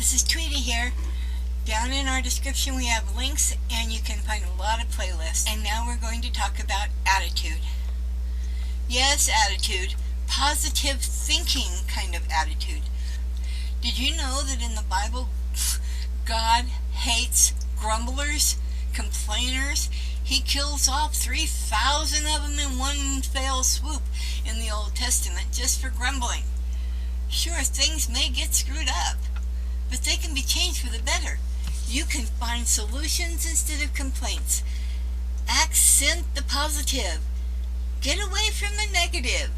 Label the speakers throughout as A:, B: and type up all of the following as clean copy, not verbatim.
A: This is Tweetie here. Down in our description we have links and you can find a lot of playlists. And now we're going to talk about attitude. Yes, attitude. Positive thinking kind of attitude. Did you know that in the Bible God hates grumblers, complainers? He kills off 3,000 of them in one fell swoop in the Old Testament just for grumbling. Sure, things may get screwed up, but they can be changed for the better. You can find solutions instead of complaints. Accent the positive. Get away from the negative.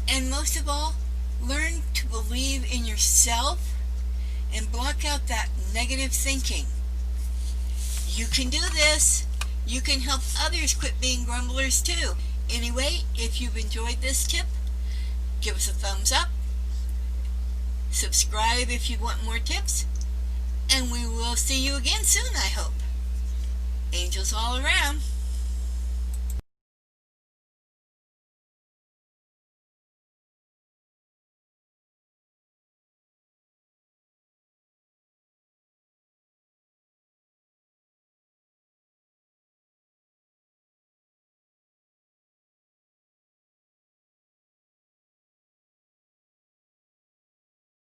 A: And most of all, learn to believe in yourself and block out that negative thinking. You can do this. You can help others quit being grumblers too. Anyway, if you've enjoyed this tip, give us a thumbs up. Subscribe if you want more tips. And we will see you again soon, I hope. Angels all around.